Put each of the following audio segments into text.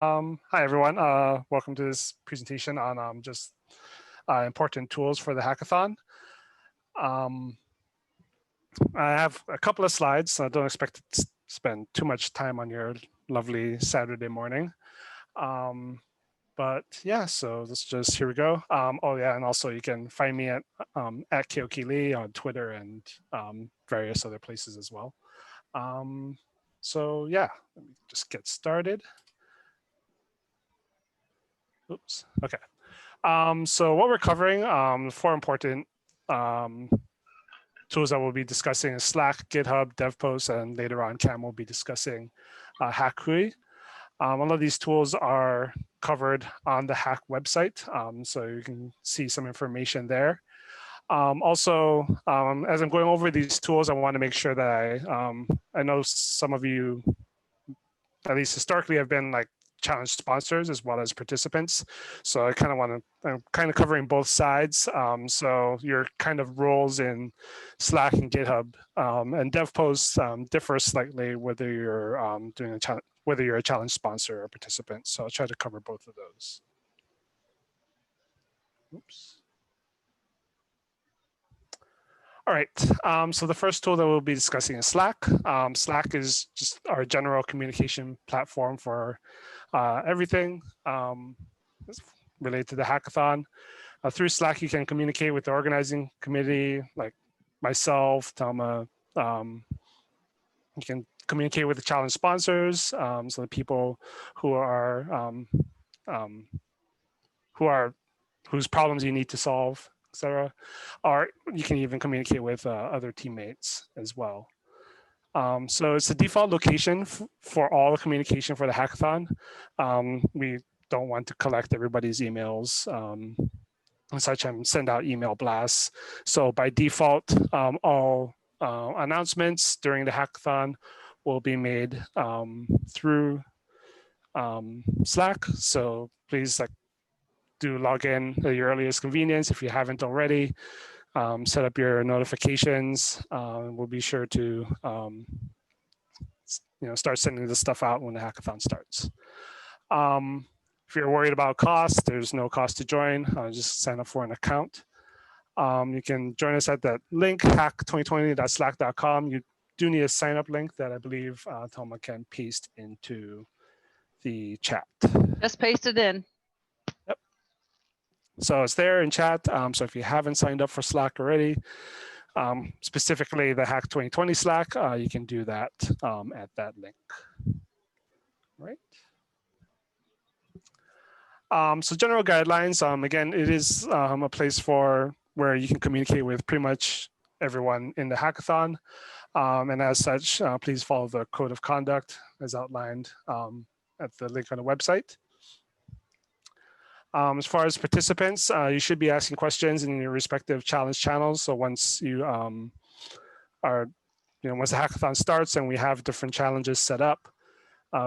Hi, everyone. Welcome to this presentation on just important tools for the hackathon. I have a couple of slides, so I don't expect to spend too much time on your lovely Saturday morning. But yeah, so let's just, here we go. Oh yeah, and also you can find me at Keoki Lee on Twitter and various other places as well. So yeah, let me just get started. Oops, okay. So what we're covering, four important tools that we'll be discussing is Slack, GitHub, Devpost, and later on Cam will be discussing HACC. All of these tools are covered on the HACC website, so you can see some information there. Also, as I'm going over these tools, I want to make sure that I know some of you, at least historically, have been like challenge sponsors as well as participants. So I kind of want to, I'm kind of covering both sides. So your kind of roles in Slack and GitHub and Devpost differ slightly whether you're doing a challenge, whether you're a challenge sponsor or participant. So I'll try to cover both of those. Oops. All right, so the first tool that we'll be discussing is Slack. Slack is just our general communication platform for everything related to the hackathon. Through Slack, you can communicate with the organizing committee, like myself, Thelma. You can communicate with the challenge sponsors, so the people whose problems you need to solve, etc. Or you can even communicate with other teammates as well. So it's the default location for all the communication for the hackathon. We don't want to collect everybody's emails and such and send out email blasts. So by default, all announcements during the hackathon will be made through Slack. So please do log in at your earliest convenience if you haven't already. Set up your notifications. We'll be sure to start sending this stuff out when the hackathon starts. If you're worried about cost, there's no cost to join. Just sign up for an account. You can join us at that link, hack2020.slack.com. You do need a sign up link that I believe Thelma can paste into the chat. Just paste it in. Yep. So it's there in chat. So if you haven't signed up for Slack already, specifically the Hack 2020 Slack, you can do that at that link. Right. So general guidelines, again, it is a place where you can communicate with pretty much everyone in the hackathon. And as such, please follow the code of conduct as outlined at the link on the website. As far as participants, you should be asking questions in your respective challenge channels. So once you once the hackathon starts and we have different challenges set up,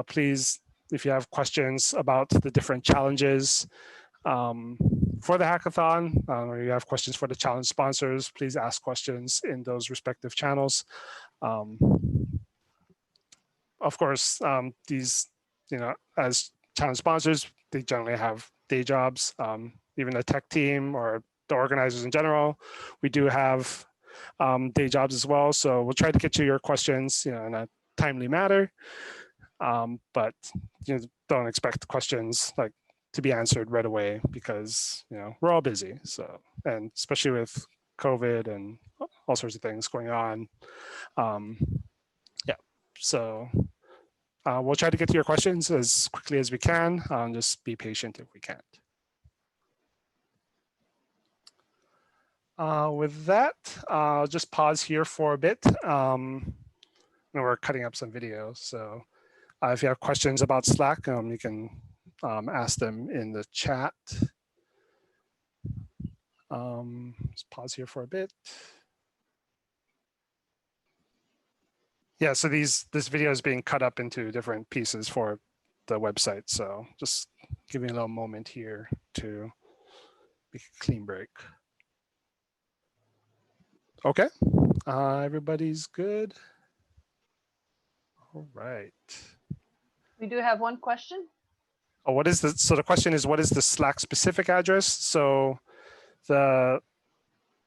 please, if you have questions about the different challenges for the hackathon, or you have questions for the challenge sponsors, please ask questions in those respective channels. Of course, these, as challenge sponsors, they generally have day jobs. Even the tech team or the organizers in general, we do have day jobs as well. So we'll try to get to your questions, in a timely manner. But don't expect questions to be answered right away because we're all busy. So, and especially with COVID and all sorts of things going on. Yeah, so we'll try to get to your questions as quickly as we can. Just be patient if we can't. With that, I'll just pause here for a bit. We're cutting up some videos, so if you have questions about Slack, you can ask them in the chat. Just pause here for a bit. Yeah, so this video is being cut up into different pieces for the website. So just give me a little moment here to make a clean break. Okay, everybody's good. All right. We do have one question. Oh, what is the, so the question is, what is the Slack specific address? So the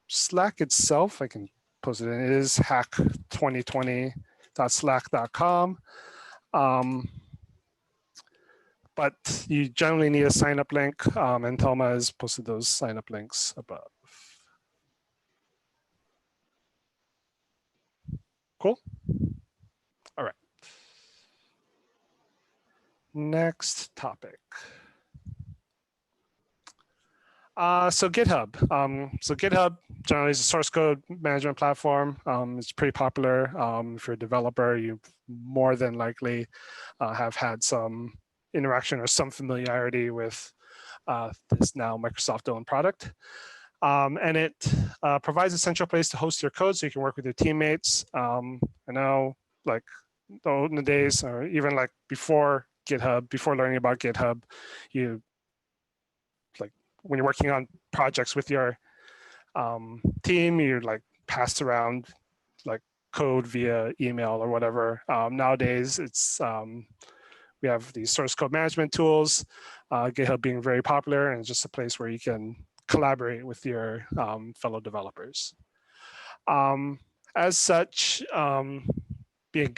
Slack itself, I can post it in, it is hack2020.slack.com. But you generally need a sign up link, and Thelma has posted those sign up links above. Cool. All right. Next topic. So GitHub. So GitHub generally is a source code management platform. It's pretty popular. If you're a developer, you more than likely have had some interaction or some familiarity with this now Microsoft-owned product. And it provides a central place to host your code so you can work with your teammates. I know, like the olden days, or even like before GitHub, before learning about GitHub, you when you're working on projects with your team, you're like passed around like code via email or whatever. Nowadays, it's we have these source code management tools, GitHub being very popular, and it's just a place where you can collaborate with your fellow developers. As such, being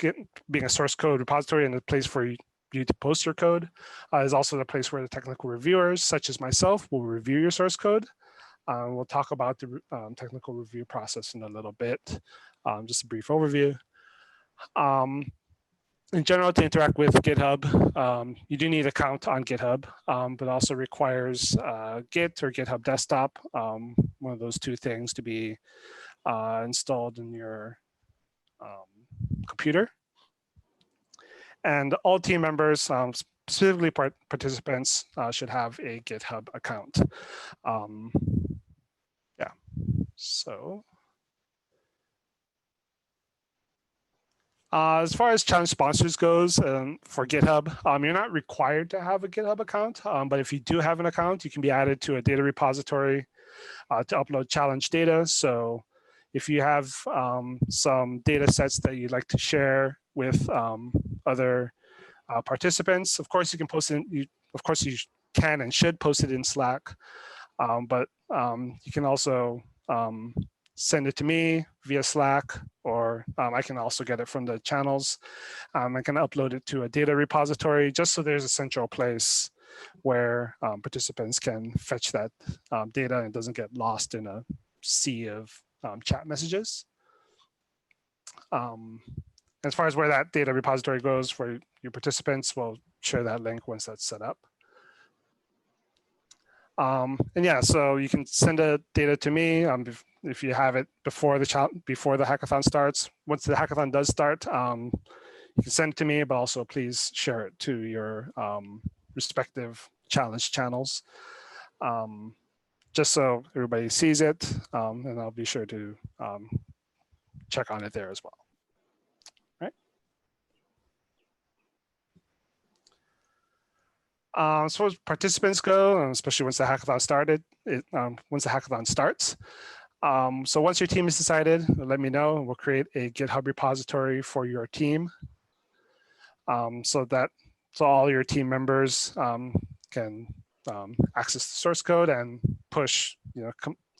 a source code repository and a place for you to post your code is also the place where the technical reviewers, such as myself, will review your source code. We'll talk about the technical review process in a little bit, just a brief overview. In general, to interact with GitHub, you do need an account on GitHub, but also requires Git or GitHub Desktop, one of those two things to be installed in your computer. And all team members, specifically participants, should have a GitHub account. Yeah, so. As far as challenge sponsors goes, for GitHub, you're not required to have a GitHub account, but if you do have an account, you can be added to a data repository to upload challenge data. So if you have some data sets that you'd like to share with other participants, of course you can post it. Of course you can and should post it in Slack, but you can also send it to me via Slack, or I can also get it from the channels. I can upload it to a data repository just so there's a central place where participants can fetch that data and it doesn't get lost in a sea of chat messages. As far as where that data repository goes for your participants, we'll share that link once that's set up. And yeah, so you can send the data to me if you have it before the hackathon starts. Once the hackathon does start, you can send it to me, but also please share it to your respective challenge channels, just so everybody sees it, and I'll be sure to check on it there as well. As far as participants go, especially once the hackathon starts. So once your team is decided, let me know. We'll create a GitHub repository for your team, so all your team members can access the source code and push,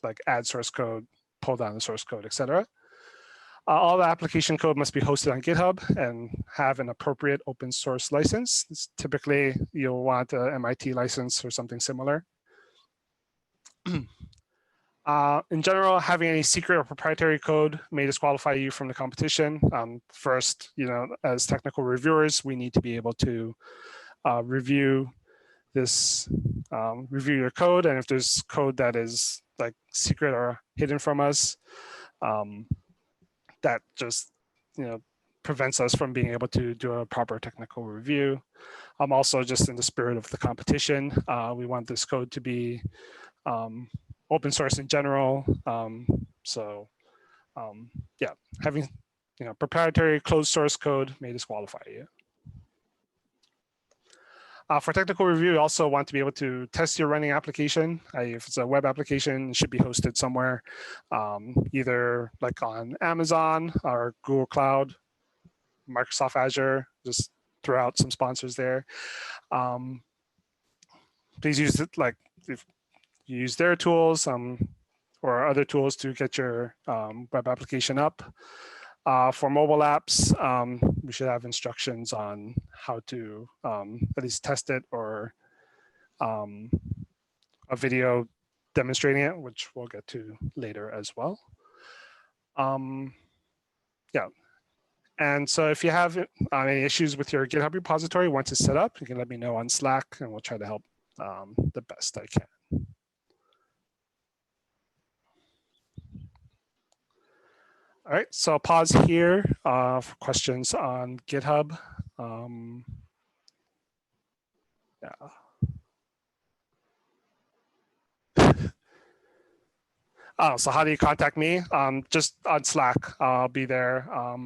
like add source code, pull down the source code, etc. All the application code must be hosted on GitHub and have an appropriate open source license. Typically, you'll want an MIT license or something similar. In general, having any secret or proprietary code may disqualify you from the competition. First, as technical reviewers, we need to be able to review your code, and if there's code that is like secret or hidden from us, that just prevents us from being able to do a proper technical review. Also, just in the spirit of the competition, we want this code to be open source in general. Yeah, having proprietary closed source code may disqualify you. For technical review, you also want to be able to test your running application. If it's a web application, it should be hosted somewhere, either like on Amazon or Google Cloud, Microsoft Azure, just throw out some sponsors there. please use it, like if you use their tools or other tools to get your web application up. For mobile apps, we should have instructions on how to at least test it, or a video demonstrating it, which we'll get to later as well. Yeah. And so if you have any issues with your GitHub repository, once it's set up, you can let me know on Slack, and we'll try to help the best I can. All right, so I'll pause here for questions on GitHub. Yeah. Oh, so how do you contact me? Just on Slack. I'll be there. I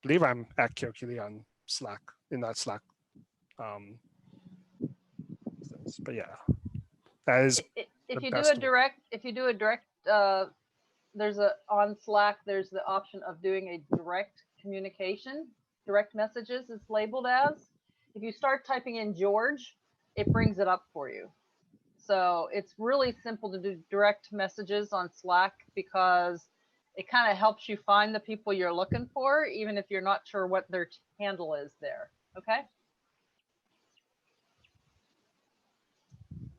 believe I'm at Kyokili on Slack, in that Slack. But yeah, that is. If you do a direct, there's on Slack, there's the option of doing a direct communication. Direct messages is labeled as. If you start typing in George, it brings it up for you. So it's really simple to do direct messages on Slack, because it kind of helps you find the people you're looking for, even if you're not sure what their handle is there. Okay.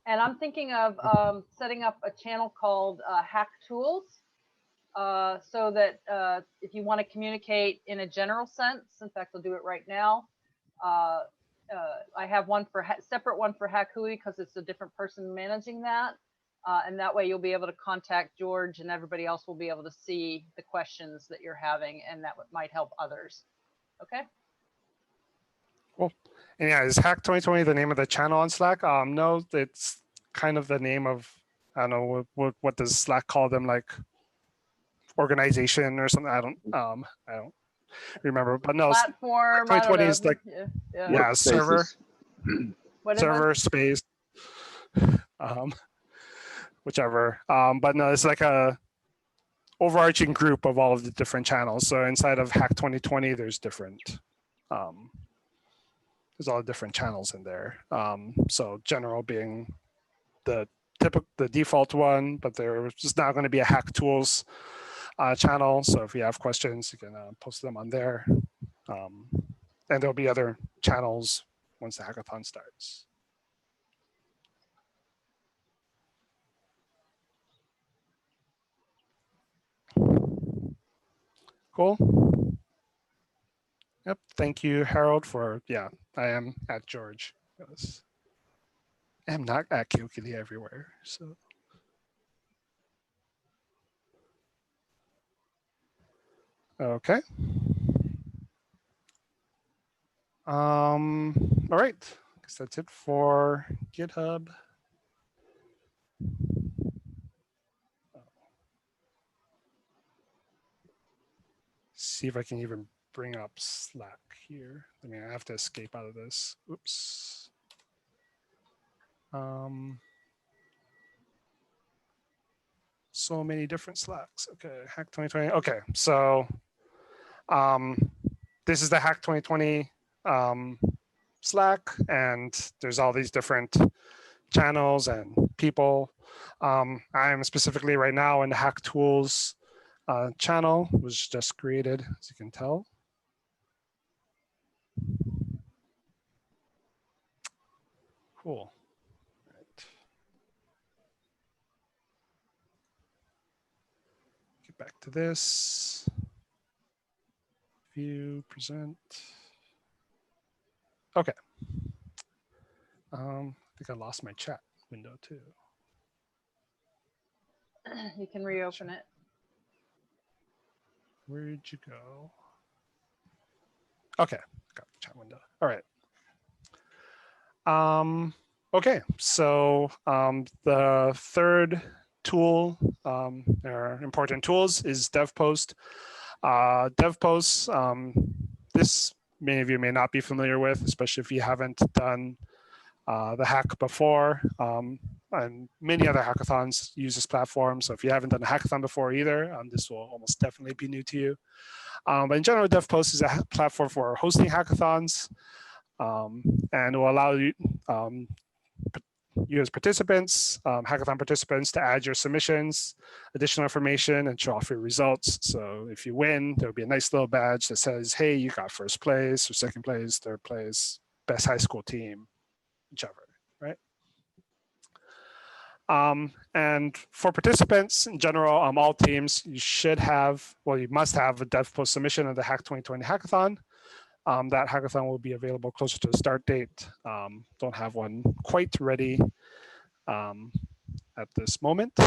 And I'm thinking of setting up a channel called HACC Tools, so that if you want to communicate in a general sense, in fact, I'll do it right now. I have one for separate one for HACC because it's a different person managing that. And that way you'll be able to contact George, and everybody else will be able to see the questions that you're having, and that might help others. Okay. Cool. And yeah, is HACC 2020 the name of the channel on Slack? No, it's kind of the name of, I don't know, what does Slack call them, like organization or something? I don't remember, but no, platform 2020 is like yeah server server space, whichever. But no, it's like a overarching group of all of the different channels. So inside of HACC 2020, there's different there's all the different channels in there. So general being the default one, but there's just now going to be a HACC Tools channel. So if you have questions, you can post them on there. And there'll be other channels once the hackathon starts. Cool. Yep. Thank you, Harold, for, yeah, I am at George. Yes. I am not at Kyokili everywhere. So. Okay. All right. I guess that's it for GitHub. See if I can even bring up Slack here. I mean, I have to escape out of this. Oops. So many different Slacks. Okay, HACC 2020. Okay, so this is the HACC 2020 Slack, and there's all these different channels and people. I'm specifically right now in the HACC Tools channel, was just created, as you can tell. Cool. Right. Get back to this. View, present. Okay. I think I lost my chat window too. You can reopen it. Where'd you go? Okay, got the chat window. All right. Okay, so the third tool, or important tools, is Devpost. Devpost, this many of you may not be familiar with, especially if you haven't done the hack before. And many other hackathons use this platform. So if you haven't done a hackathon before either, this will almost definitely be new to you. But in general, Devpost is a platform for hosting hackathons, and it will allow you you as participants, hackathon participants, to add your submissions, additional information, and show off your results. So if you win, there'll be a nice little badge that says, hey, you got first place or second place, third place, best high school team, whichever, right? And for participants in general, all teams, you should have, well, you must have a Devpost submission of the HACC 2020 hackathon. That hackathon will be available closer to the start date. Don't have one quite ready at this moment.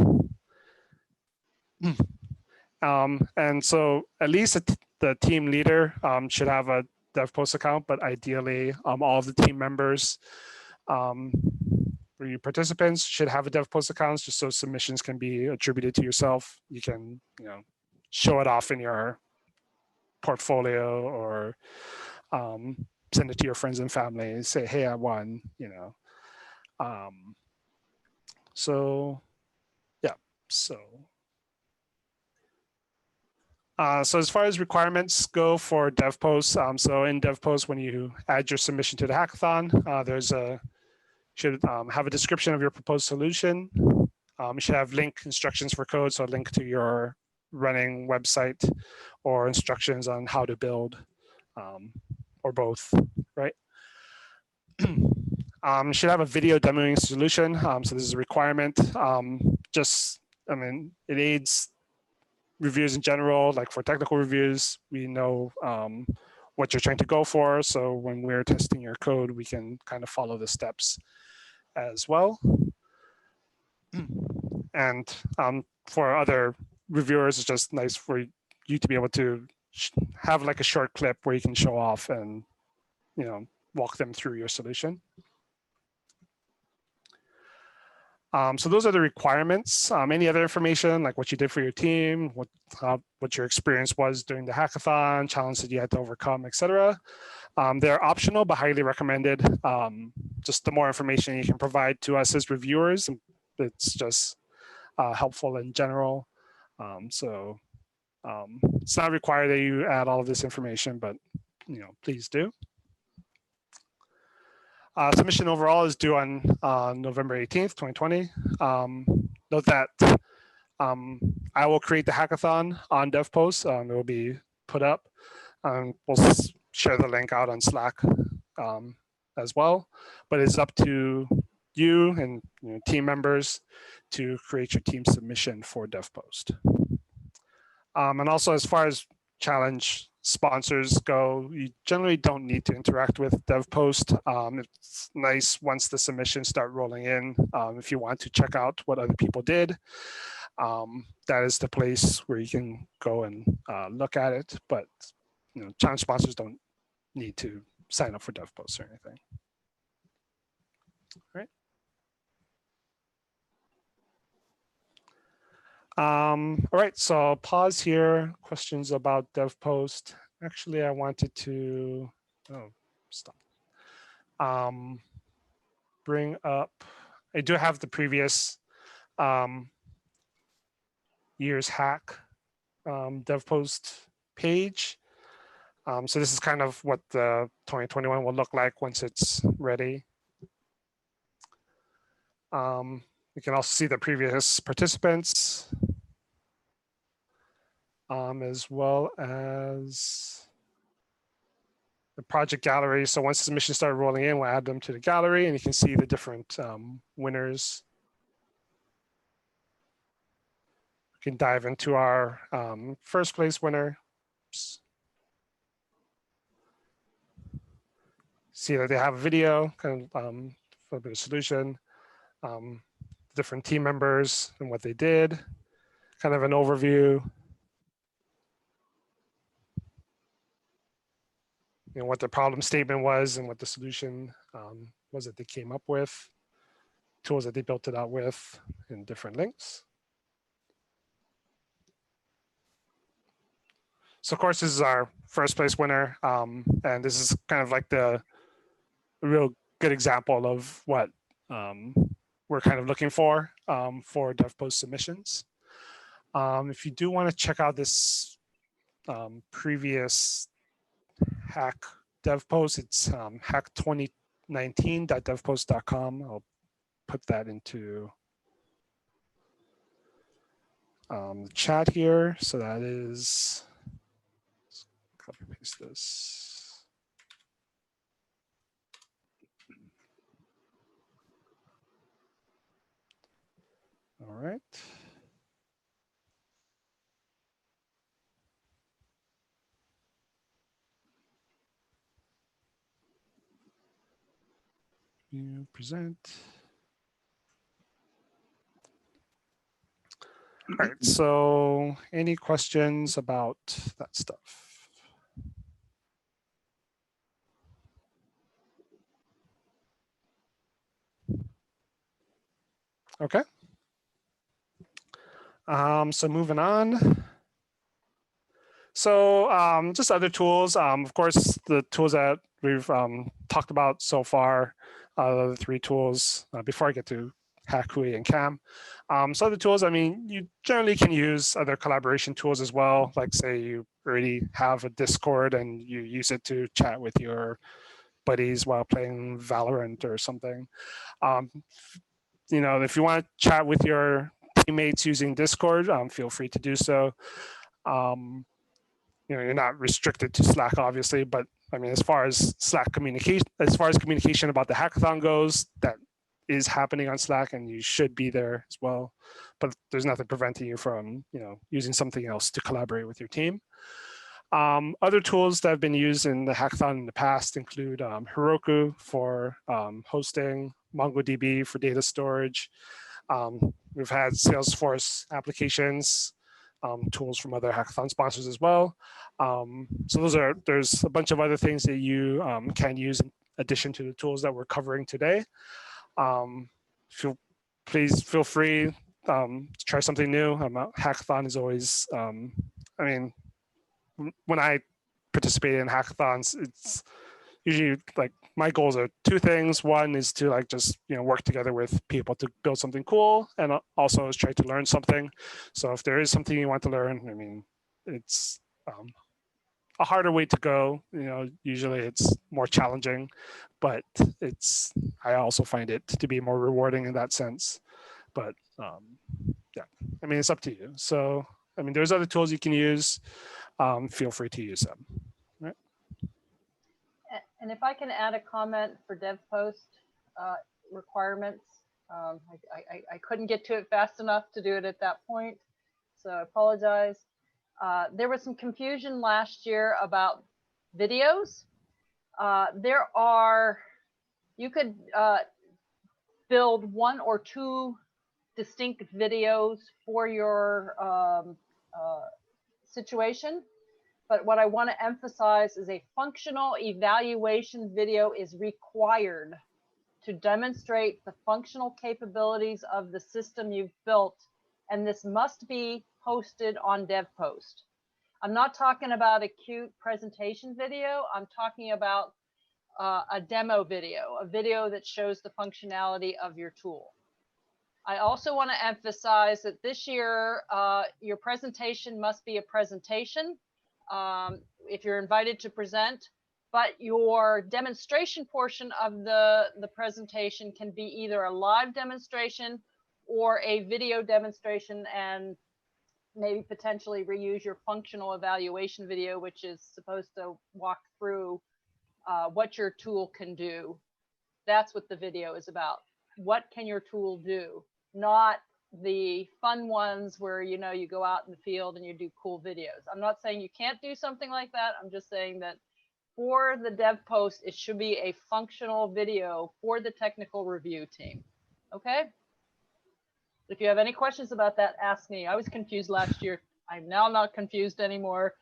And so at least the team leader should have a Devpost account, but ideally all of the team members for you participants should have a Devpost accounts, just so submissions can be attributed to yourself. You can, show it off in your portfolio or send it to your friends and family, say, hey, I won, so yeah, so as far as requirements go for Devpost, so in Devpost, when you add your submission to the hackathon, should have a description of your proposed solution. You should have link instructions for code, so a link to your running website or instructions on how to build, or both, right? Should have a video demoing solution. So this is a requirement. It aids reviews in general, like for technical reviews, we know what you're trying to go for. So when we're testing your code, we can kind of follow the steps as well. And for other reviewers, it's just nice for you to be able to have like a short clip where you can show off and, walk them through your solution. So those are the requirements. Any other information, like what you did for your team, what your experience was during the hackathon, challenges you had to overcome, etc. They're optional, but highly recommended. Just the more information you can provide to us as reviewers, it's just helpful in general. So it's not required that you add all of this information, but please do. Submission overall is due on November 18th, 2020. Note that I will create the hackathon on Devpost. It will be put up. We'll share the link out on Slack as well, but it's up to you and team members to create your team submission for Devpost. And also, as far as challenge sponsors go, you generally don't need to interact with Devpost. It's nice once the submissions start rolling in. If you want to check out what other people did, that is the place where you can go and look at it. But challenge sponsors don't need to sign up for Devpost or anything. All right. All right, so I'll pause here. Questions about Devpost. Actually, I wanted to, stop. Bring up, I do have the previous year's hack Devpost page. So this is kind of what the 2021 will look like once it's ready. You can also see the previous participants, as well as the project gallery. So once the submissions start rolling in, we'll add them to the gallery, and you can see the different winners. We can dive into our first place winner. See that they have a video, kind of for a bit of solution. Different team members and what they did, kind of an overview. What the problem statement was and what the solution was that they came up with, tools that they built it out with, and different links. So of course, this is our first place winner. And this is kind of like the real good example of what we're kind of looking for Devpost submissions. If you do want to check out this previous hack Devpost, it's hack2019.devpost.com. I'll put that into the chat here. So that is, let's copy paste this. All right. You present. All right, so any questions about that stuff? Okay. So moving on. So just other tools. Of course, the tools that we've talked about so far, the three tools before I get to HACC and CAM. So other tools, I mean, you generally can use other collaboration tools as well. Like say you already have a Discord and you use it to chat with your buddies while playing Valorant or something. You know, if you want to chat with your teammates using Discord, feel free to do so. You know, you're not restricted to Slack, obviously, but I mean, as far as Slack communication, as far as communication about the hackathon goes, that is happening on Slack, and you should be there as well. But there's nothing preventing you from, you know, using something else to collaborate with your team. Other tools that have been used in the hackathon in the past include Heroku for hosting, MongoDB for data storage. We've had Salesforce applications, tools from other hackathon sponsors as well. So there's a bunch of other things that you can use in addition to the tools that we're covering today. Please feel free to try something new. Hackathon is always, I mean, when I participate in hackathons, it's usually like my goals are two things. One is to like just, you know, work together with people to build something cool, and also is try to learn something. So if there is something you want to learn, I mean, it's a harder way to go. You know, usually it's more challenging, but I also find it to be more rewarding in that sense. But yeah, I mean, it's up to you. So I mean, there's other tools you can use. Feel free to use them. Right. And if I can add a comment for Devpost requirements, I couldn't get to it fast enough to do it at that point, so I apologize. There was some confusion last year about videos. You could build one or two distinct videos for your situation. But what I want to emphasize is a functional evaluation video is required to demonstrate the functional capabilities of the system you've built, and this must be posted on Devpost. I'm not talking about a cute presentation video. I'm talking about a demo video, a video that shows the functionality of your tool. I also want to emphasize that this year, your presentation must be a presentation if you're invited to present, but your demonstration portion of the presentation can be either a live demonstration or a video demonstration, and maybe potentially reuse your functional evaluation video, which is supposed to walk through what your tool can do. That's what the video is about. What can your tool do? Not the fun ones where, you know, you go out in the field and you do cool videos. I'm not saying you can't do something like that. I'm just saying that for the Devpost, it should be a functional video for the technical review team. Okay? If you have any questions about that, ask me. I was confused last year. I'm now not confused anymore.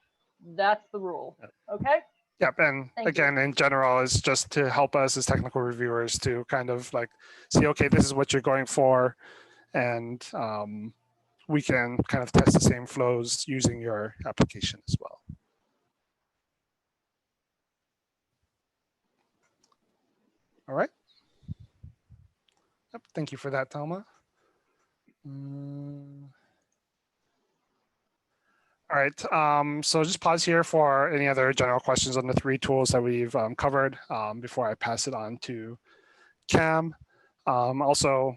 That's the rule. Okay? Yep, and again, in general, it's just to help us as technical reviewers to kind of like see, okay, this is what you're going for, and we can kind of test the same flows using your application as well. All right. Yep, thank you for that, Thelma. All right, so just pause here for any other general questions on the three tools that we've covered before I pass it on to Cam. Also,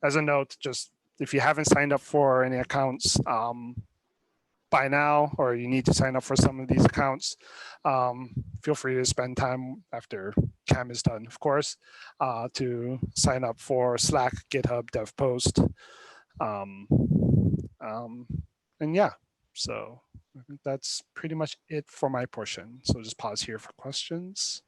as a note, just if you haven't signed up for any accounts by now, or you need to sign up for some of these accounts, feel free to spend time after CAM is done, of course, to sign up for Slack, GitHub, Devpost. And yeah, so I think that's pretty much it for my portion. So just pause here for questions.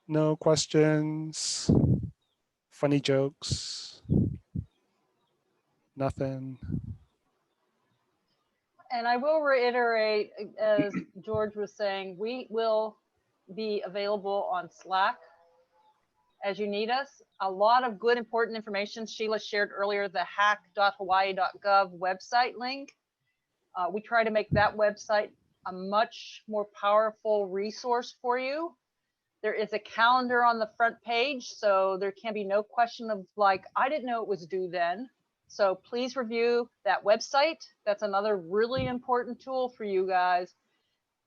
No questions, funny jokes, nothing. And I will reiterate, as George was saying, we will be available on Slack as you need us. A lot of good, important information. Sheila shared earlier the hack.hawaii.gov website link. We try to make that website a much more powerful resource for you. There is a calendar on the front page, so there can be no question of like, I didn't know it was due then. So please review that website. That's another really important tool for you guys.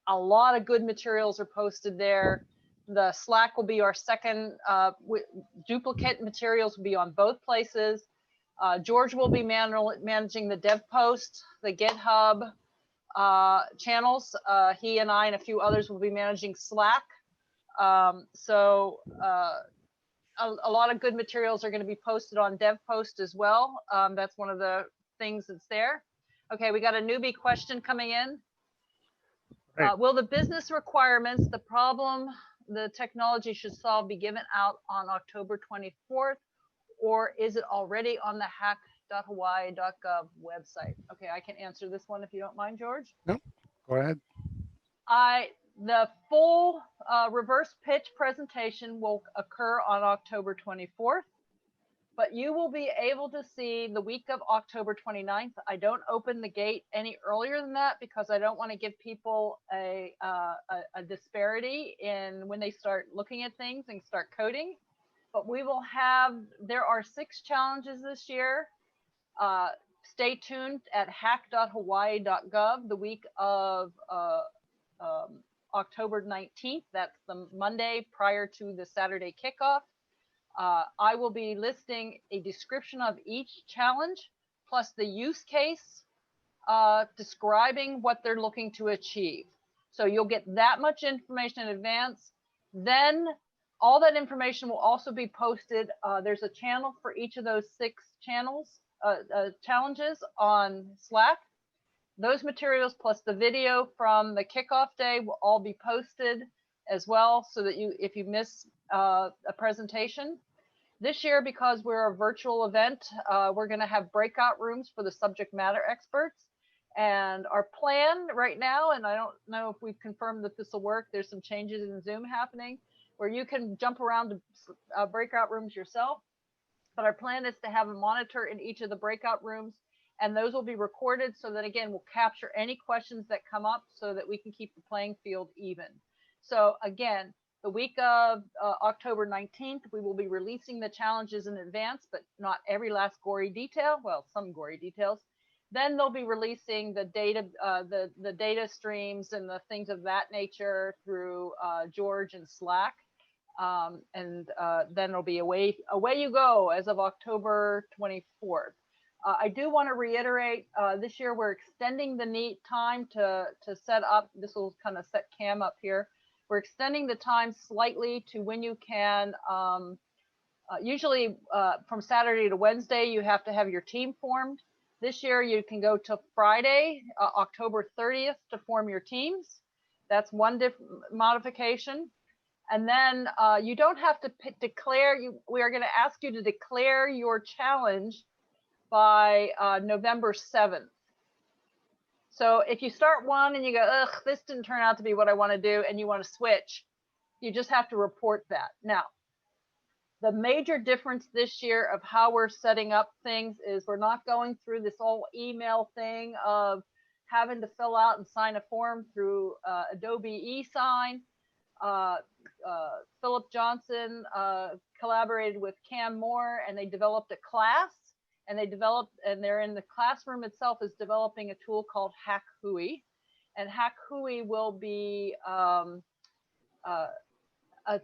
A lot of good materials are posted there. The Slack will be our second, duplicate materials will be on both places. George will be managing the Devpost, the GitHub channels. He and I and a few others will be managing Slack. A lot of good materials are going to be posted on Devpost as well. That's one of the things that's there. Okay, we got a newbie question coming in. Right. Will the business requirements, the problem the technology should solve, be given out on October 24th, or is it already on the hack.hawaii.gov website? Okay, I can answer this one if you don't mind, George. No, go ahead. The full reverse pitch presentation will occur on October 24th, but you will be able to see the week of October 29th. I don't open the gate any earlier than that because I don't want to give people a disparity in when they start looking at things and start coding. But we will have, there are 6 challenges this year. Stay tuned at hack.hawaii.gov the week of October 19th. That's the Monday prior to the Saturday kickoff. I will be listing a description of each challenge plus the use case describing what they're looking to achieve. So you'll get that much information in advance. Then all that information will also be posted. There's a channel for each of those 6 challenges on Slack. Those materials plus the video from the kickoff day will all be posted as well, so that if you miss a presentation. This year, because we're a virtual event, we're going to have breakout rooms for the subject matter experts. And our plan right now, and I don't know if we've confirmed that this will work, there's some changes in Zoom happening where you can jump around to breakout rooms yourself. But our plan is to have a monitor in each of the breakout rooms, and those will be recorded so that, again, we'll capture any questions that come up so that we can keep the playing field even. So again, the week of October 19th, we will be releasing the challenges in advance, but not every last gory detail. Well, some gory details. Then they'll be releasing the data, the data streams and the things of that nature through George and Slack. Then it'll be away you go as of October 24th. I do want to reiterate, this year we're extending the neat time to set up. This will kind of set Cam up here. We're extending the time slightly to when you can, usually from Saturday to Wednesday, you have to have your team formed. This year you can go to Friday, October 30th to form your teams. That's one modification. And then you don't have to declare, we are going to ask you to declare your challenge by November 7th. So if you start one and you go, ugh, this didn't turn out to be what I want to do, and you want to switch, you just have to report that. Now, the major difference this year of how we're setting up things is we're not going through this whole email thing of having to fill out and sign a form through Adobe eSign. Philip Johnson collaborated with Cam Moore, and they developed a class. and they're in the classroom itself is developing a tool called HACC, and HACC will be a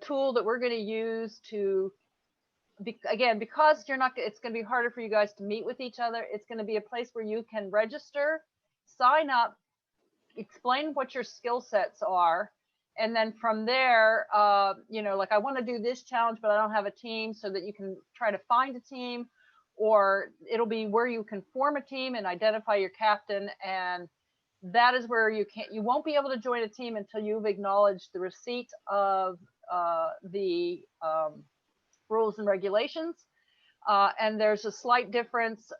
tool that we're going to use to, again, because it's going to be harder for you guys to meet with each other. It's going to be a place where you can register, sign up, explain what your skill sets are. And then from there, like I want to do this challenge, but I don't have a team, so that you can try to find a team, or it'll be where you can form a team and identify your captain. And that is where you won't be able to join a team until you've acknowledged the receipt of the rules and regulations. And there's a slight difference,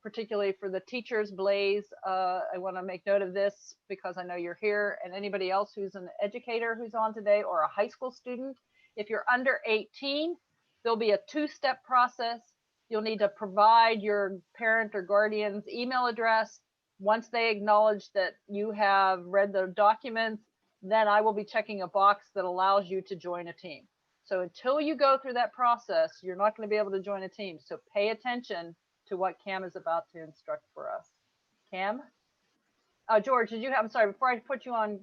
particularly for the teachers. Blaze, I want to make note of this because I know you're here, and anybody else who's an educator who's on today, or a high school student. If you're under 18, there'll be a 2-step process. You'll need to provide your parent or guardian's email address. Once they acknowledge that you have read the documents, then I will be checking a box that allows you to join a team. So until you go through that process, you're not going to be able to join a team. So pay attention to what Cam is about to instruct for us. Cam? George, I'm sorry, before I put you on,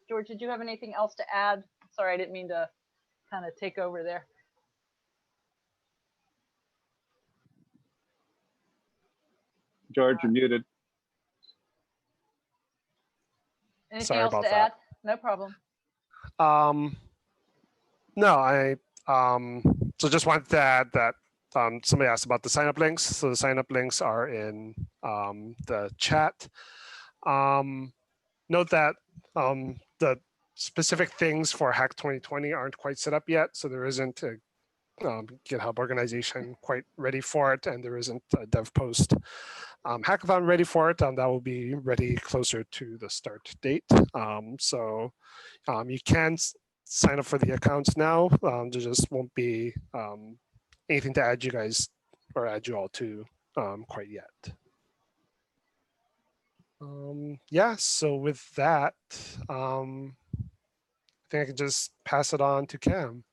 George, did you have anything else to add? Sorry, I didn't mean to kind of take over there. George, you're muted. Anything else to add? No problem. No, so just wanted to add that somebody asked about the sign-up links. So the sign-up links are in the chat. Note that the specific things for HACC 2020 aren't quite set up yet. So there isn't a GitHub organization quite ready for it, and there isn't a Devpost hackathon ready for it. That will be ready closer to the start date. So you can sign up for the accounts now. There just won't be anything to add you guys or add you all to quite yet. Yeah, so with that, I think I can just pass it on to Cam.